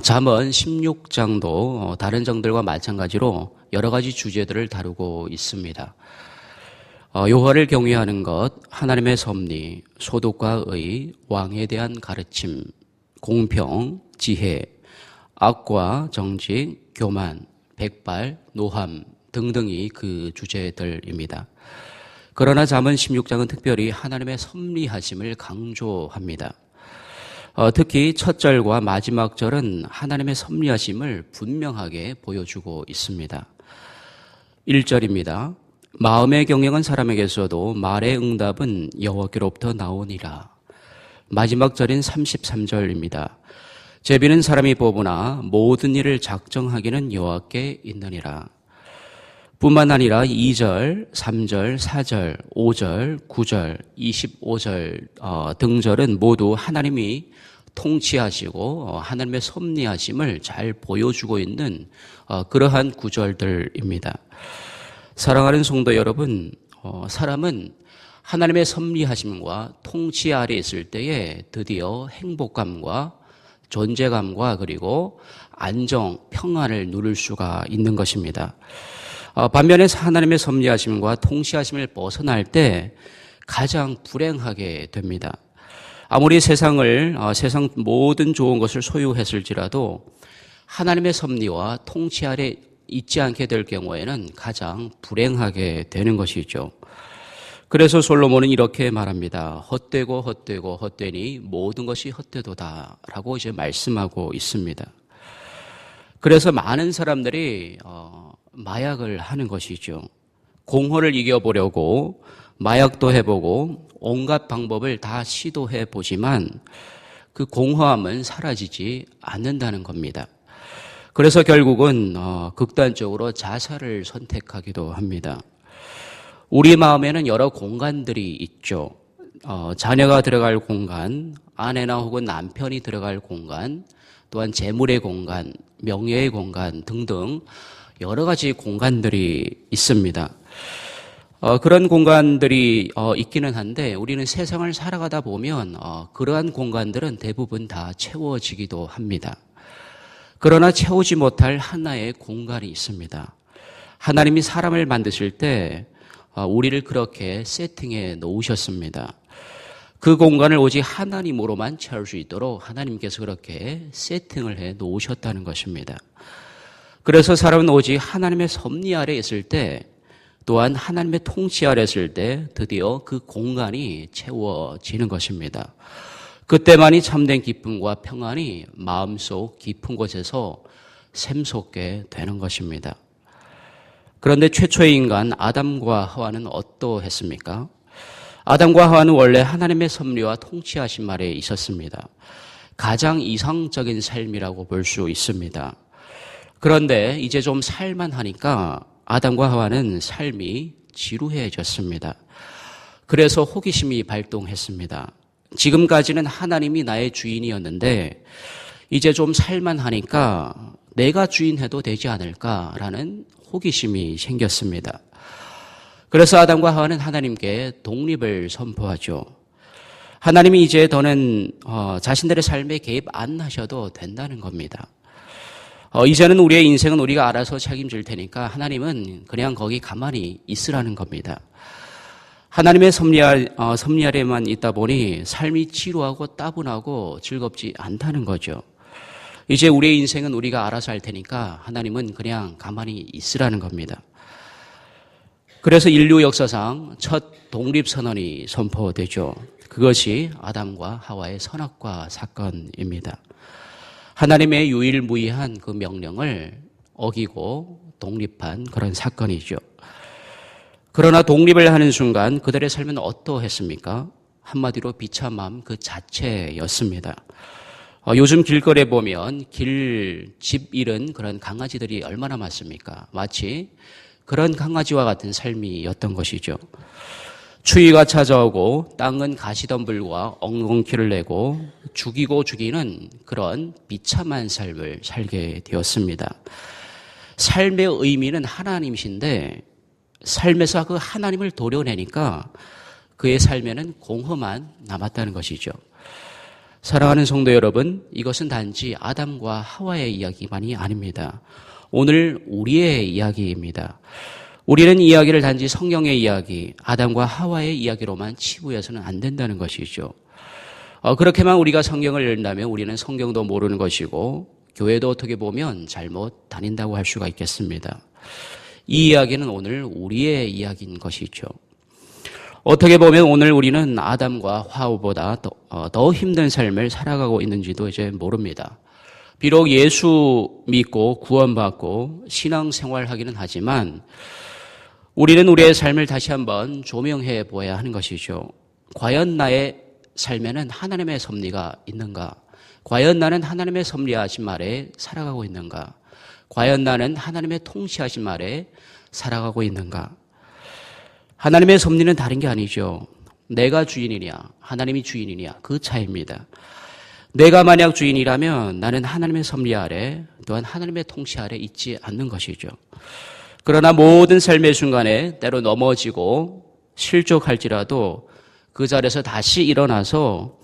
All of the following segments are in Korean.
잠언 16장도 다른 장들과 마찬가지로 여러 가지 주제들을 다루고 있습니다. 여호와를 경외하는 것, 하나님의 섭리, 소득과 의, 왕에 대한 가르침, 공평, 지혜, 악과 정직, 교만, 백발, 노함 등등이 그 주제들입니다. 그러나 잠언 16장은 특별히 하나님의 섭리하심을 강조합니다. 특히 첫 절과 마지막 절은 하나님의 섭리하심을 분명하게 보여주고 있습니다. 1절입니다. 마음의 경영은 사람에게서도 말의 응답은 여호와께로부터 나오니라. 마지막 절인 33절입니다. 제비는 사람이 뽑으나 모든 일을 작정하기는 여호와께 있느니라. 뿐만 아니라 2절, 3절, 4절, 5절, 9절, 25절 등절은 모두 하나님이 통치하시고 하나님의 섭리하심을 잘 보여주고 있는 그러한 구절들입니다. 사랑하는 성도 여러분, 사람은 하나님의 섭리하심과 통치 아래 있을 때에 드디어 행복감과 존재감과 그리고 안정, 평안을 누릴 수가 있는 것입니다. 반면에 하나님의 섭리하심과 통치하심을 벗어날 때 가장 불행하게 됩니다. 아무리 세상 모든 좋은 것을 소유했을지라도 하나님의 섭리와 통치 아래 있지 않게 될 경우에는 가장 불행하게 되는 것이죠. 그래서 솔로몬은 이렇게 말합니다. 헛되고 헛되고 헛되니 모든 것이 헛되도다라고 이제 말씀하고 있습니다. 그래서 많은 사람들이 마약을 하는 것이죠. 공허를 이겨보려고 마약도 해보고 온갖 방법을 다 시도해 보지만 그 공허함은 사라지지 않는다는 겁니다. 그래서 결국은 극단적으로 자살을 선택하기도 합니다. 우리 마음에는 여러 공간들이 있죠. 자녀가 들어갈 공간, 아내나 혹은 남편이 들어갈 공간, 또한 재물의 공간, 명예의 공간 등등 여러 가지 공간들이 있습니다. 그런 공간들이 있기는 한데 우리는 세상을 살아가다 보면 그러한 공간들은 대부분 다 채워지기도 합니다. 그러나 채우지 못할 하나의 공간이 있습니다. 하나님이 사람을 만드실 때 우리를 그렇게 세팅해 놓으셨습니다. 그 공간을 오직 하나님으로만 채울 수 있도록 하나님께서 그렇게 세팅을 해 놓으셨다는 것입니다. 그래서 사람은 오직 하나님의 섭리 아래 있을 때 또한 하나님의 통치 아래 있을 때 드디어 그 공간이 채워지는 것입니다. 그때만이 참된 기쁨과 평안이 마음속 깊은 곳에서 샘솟게 되는 것입니다. 그런데 최초의 인간 아담과 하와는 어떠했습니까? 아담과 하와는 원래 하나님의 섭리와 통치하심 아래에 있었습니다. 가장 이상적인 삶이라고 볼 수 있습니다. 그런데 이제 좀 살만하니까 아담과 하와는 삶이 지루해졌습니다. 그래서 호기심이 발동했습니다. 지금까지는 하나님이 나의 주인이었는데 이제 좀 살만하니까 내가 주인해도 되지 않을까라는 호기심이 생겼습니다. 그래서 아담과 하와는 하나님께 독립을 선포하죠. 하나님이 이제 더는 자신들의 삶에 개입 안 하셔도 된다는 겁니다. 이제는 우리의 인생은 우리가 알아서 책임질 테니까 하나님은 그냥 거기 가만히 있으라는 겁니다. 하나님의 섭리 아래만 있다 보니 삶이 지루하고 따분하고 즐겁지 않다는 거죠. 이제 우리의 인생은 우리가 알아서 할 테니까 하나님은 그냥 가만히 있으라는 겁니다. 그래서 인류 역사상 첫 독립선언이 선포되죠. 그것이 아담과 하와의 선악과 사건입니다. 하나님의 유일무이한 그 명령을 어기고 독립한 그런 사건이죠. 그러나 독립을 하는 순간 그들의 삶은 어떠했습니까? 한마디로 비참함 그 자체였습니다. 요즘 길거리에 보면 집 잃은 그런 강아지들이 얼마나 많습니까? 마치 그런 강아지와 같은 삶이었던 것이죠. 추위가 찾아오고 땅은 가시덤불과 엉겅퀴를 내고 죽이고 죽이는 그런 비참한 삶을 살게 되었습니다. 삶의 의미는 하나님이신데 삶에서 그 하나님을 도려내니까 그의 삶에는 공허만 남았다는 것이죠. 사랑하는 성도 여러분, 이것은 단지 아담과 하와의 이야기만이 아닙니다. 오늘 우리의 이야기입니다. 우리는 이야기를 단지 성경의 이야기, 아담과 하와의 이야기로만 치부해서는 안 된다는 것이죠. 그렇게만 우리가 성경을 읽는다면 우리는 성경도 모르는 것이고 교회도 어떻게 보면 잘못 다닌다고 할 수가 있겠습니다. 이 이야기는 오늘 우리의 이야기인 것이죠. 어떻게 보면 오늘 우리는 아담과 하와보다 더 힘든 삶을 살아가고 있는지도 이제 모릅니다. 비록 예수 믿고 구원받고 신앙생활하기는 하지만 우리는 우리의 삶을 다시 한번 조명해 보아야 하는 것이죠. 과연 나의 삶에는 하나님의 섭리가 있는가? 과연 나는 하나님의 섭리하신 말에 살아가고 있는가? 과연 나는 하나님의 통치하신 말에 살아가고 있는가? 하나님의 섭리는 다른 게 아니죠. 내가 주인이냐, 하나님이 주인이냐, 그 차이입니다. 내가 만약 주인이라면 나는 하나님의 섭리 아래, 또한 하나님의 통치 아래 있지 않는 것이죠. 그러나 모든 삶의 순간에 때로 넘어지고 실족할지라도 그 자리에서 다시 일어나서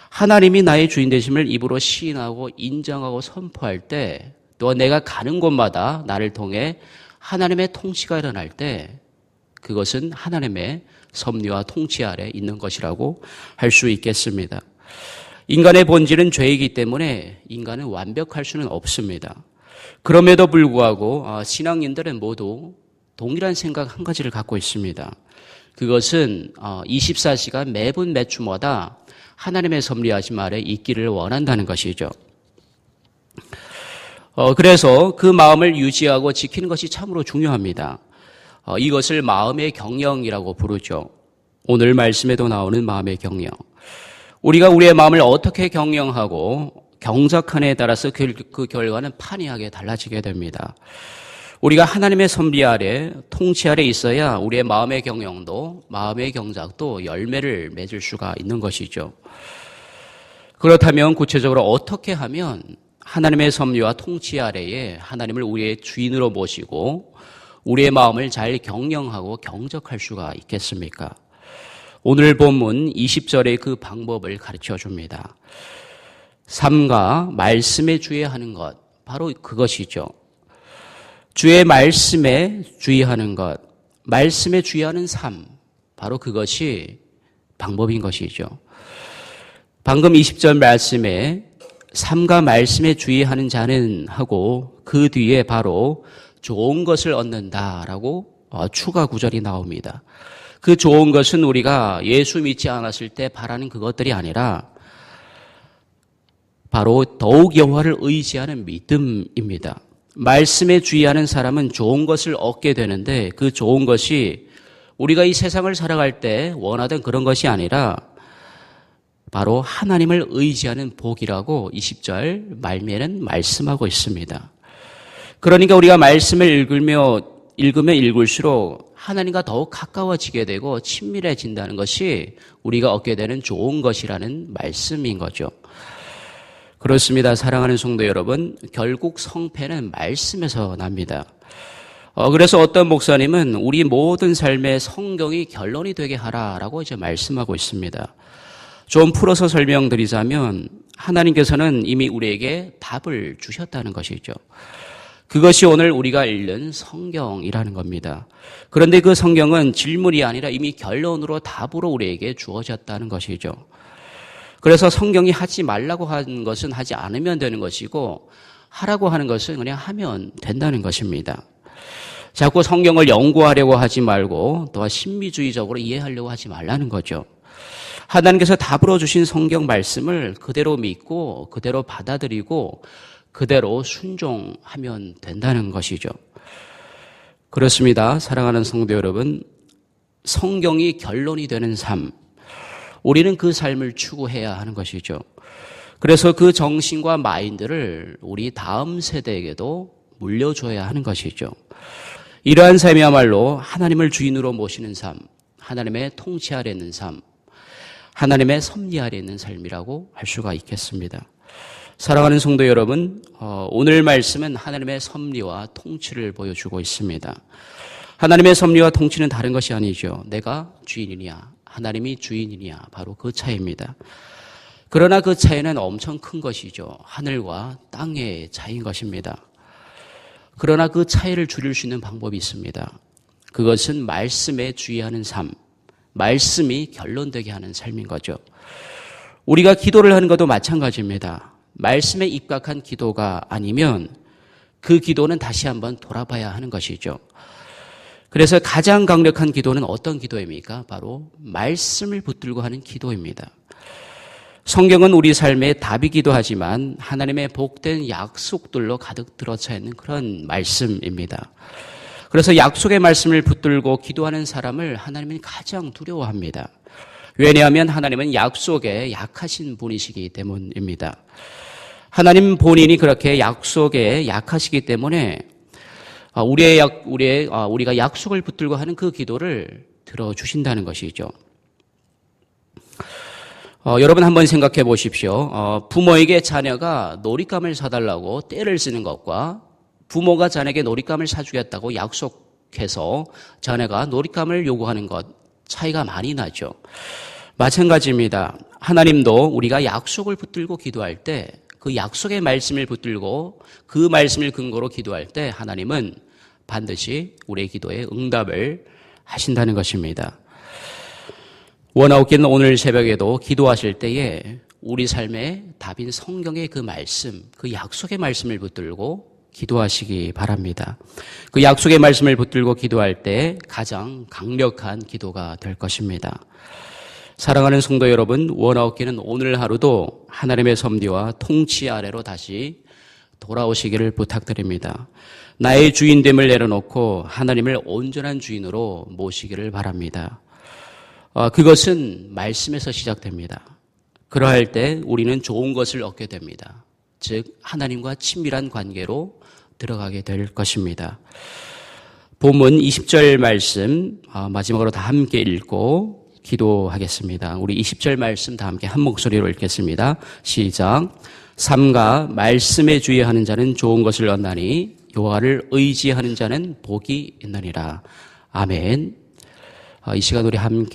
하나님이 나의 주인 되심을 입으로 시인하고 인정하고 선포할 때, 또 내가 가는 곳마다 나를 통해 하나님의 통치가 일어날 때 그것은 하나님의 섭리와 통치 아래 있는 것이라고 할 수 있겠습니다. 인간의 본질은 죄이기 때문에 인간은 완벽할 수는 없습니다. 그럼에도 불구하고 신앙인들은 모두 동일한 생각 한 가지를 갖고 있습니다. 그것은 24시간 매분 매초마다 하나님의 섭리하심 아래 있기를 원한다는 것이죠. 그래서 그 마음을 유지하고 지키는 것이 참으로 중요합니다. 이것을 마음의 경영이라고 부르죠. 오늘 말씀에도 나오는 마음의 경영. 우리가 우리의 마음을 어떻게 경영하고 경작하느냐에 따라서 그 결과는 판이하게 달라지게 됩니다. 우리가 하나님의 섭리 아래, 통치 아래 있어야 우리의 마음의 경영도, 마음의 경작도 열매를 맺을 수가 있는 것이죠. 그렇다면 구체적으로 어떻게 하면 하나님의 섭리와 통치 아래에 하나님을 우리의 주인으로 모시고 우리의 마음을 잘 경영하고 경작할 수가 있겠습니까? 오늘 본문 20절의 그 방법을 가르쳐 줍니다. 삶과 말씀에 주의하는 것, 바로 그것이죠. 주의 말씀에 주의하는 것, 말씀에 주의하는 삶, 바로 그것이 방법인 것이죠. 방금 20절 말씀에 삶과 말씀에 주의하는 자는 하고 그 뒤에 바로 좋은 것을 얻는다라고 추가 구절이 나옵니다. 그 좋은 것은 우리가 예수 믿지 않았을 때 바라는 그것들이 아니라 바로 더욱 여호와를 의지하는 믿음입니다. 말씀에 주의하는 사람은 좋은 것을 얻게 되는데 그 좋은 것이 우리가 이 세상을 살아갈 때 원하던 그런 것이 아니라 바로 하나님을 의지하는 복이라고 20절 말미에는 말씀하고 있습니다. 그러니까 우리가 말씀을 읽으면 읽을수록 하나님과 더욱 가까워지게 되고 친밀해진다는 것이 우리가 얻게 되는 좋은 것이라는 말씀인 거죠. 그렇습니다. 사랑하는 성도 여러분, 결국 성패는 말씀에서 납니다. 그래서 어떤 목사님은 우리 모든 삶의 성경이 결론이 되게 하라라고 이제 말씀하고 있습니다. 좀 풀어서 설명드리자면 하나님께서는 이미 우리에게 답을 주셨다는 것이죠. 그것이 오늘 우리가 읽는 성경이라는 겁니다. 그런데 그 성경은 질문이 아니라 이미 결론으로 답으로 우리에게 주어졌다는 것이죠. 그래서 성경이 하지 말라고 하는 것은 하지 않으면 되는 것이고 하라고 하는 것은 그냥 하면 된다는 것입니다. 자꾸 성경을 연구하려고 하지 말고 또 신비주의적으로 이해하려고 하지 말라는 거죠. 하나님께서 답으로 주신 성경 말씀을 그대로 믿고 그대로 받아들이고 그대로 순종하면 된다는 것이죠. 그렇습니다. 사랑하는 성도 여러분, 성경이 결론이 되는 삶, 우리는 그 삶을 추구해야 하는 것이죠. 그래서 그 정신과 마인드를 우리 다음 세대에게도 물려줘야 하는 것이죠. 이러한 삶이야말로 하나님을 주인으로 모시는 삶, 하나님의 통치 아래 있는 삶, 하나님의 섭리 아래 있는 삶이라고 할 수가 있겠습니다. 사랑하는 성도 여러분, 오늘 말씀은 하나님의 섭리와 통치를 보여주고 있습니다. 하나님의 섭리와 통치는 다른 것이 아니죠. 내가 주인이냐, 하나님이 주인이냐, 바로 그 차이입니다. 그러나 그 차이는 엄청 큰 것이죠. 하늘과 땅의 차이인 것입니다. 그러나 그 차이를 줄일 수 있는 방법이 있습니다. 그것은 말씀에 주의하는 삶, 말씀이 결론되게 하는 삶인 거죠. 우리가 기도를 하는 것도 마찬가지입니다. 말씀에 입각한 기도가 아니면 그 기도는 다시 한번 돌아봐야 하는 것이죠. 그래서 가장 강력한 기도는 어떤 기도입니까? 바로 말씀을 붙들고 하는 기도입니다. 성경은 우리 삶에 답이기도 하지만 하나님의 복된 약속들로 가득 들어차 있는 그런 말씀입니다. 그래서 약속의 말씀을 붙들고 기도하는 사람을 하나님은 가장 두려워합니다. 왜냐하면 하나님은 약속에 약하신 분이시기 때문입니다. 하나님 본인이 그렇게 약속에 약하시기 때문에 우리가 약속을 붙들고 하는 그 기도를 들어주신다는 것이죠. 여러분 한번 생각해 보십시오. 부모에게 자녀가 놀잇감을 사달라고 떼를 쓰는 것과 부모가 자녀에게 놀잇감을 사주겠다고 약속해서 자녀가 놀잇감을 요구하는 것 차이가 많이 나죠. 마찬가지입니다. 하나님도 우리가 약속을 붙들고 기도할 때 그 약속의 말씀을 붙들고 그 말씀을 근거로 기도할 때 하나님은 반드시 우리의 기도에 응답을 하신다는 것입니다. 원아웃기는 오늘 새벽에도 기도하실 때에 우리 삶의 답인 성경의 그 말씀, 그 약속의 말씀을 붙들고 기도하시기 바랍니다. 그 약속의 말씀을 붙들고 기도할 때 가장 강력한 기도가 될 것입니다. 사랑하는 성도 여러분, 원아웃기는 오늘 하루도 하나님의 섭리와 통치 아래로 다시 돌아오시기를 부탁드립니다. 나의 주인됨을 내려놓고 하나님을 온전한 주인으로 모시기를 바랍니다. 그것은 말씀에서 시작됩니다. 그러할 때 우리는 좋은 것을 얻게 됩니다. 즉 하나님과 친밀한 관계로 들어가게 될 것입니다. 본문 20절 말씀 마지막으로 다 함께 읽고 기도하겠습니다. 우리 20절 말씀 다 함께 한 목소리로 읽겠습니다. 시작. 삼가 말씀에 주의하는 자는 좋은 것을 얻나니 여호와를 의지하는 자는 복이 있느니라. 아멘. 이 시간 우리 함께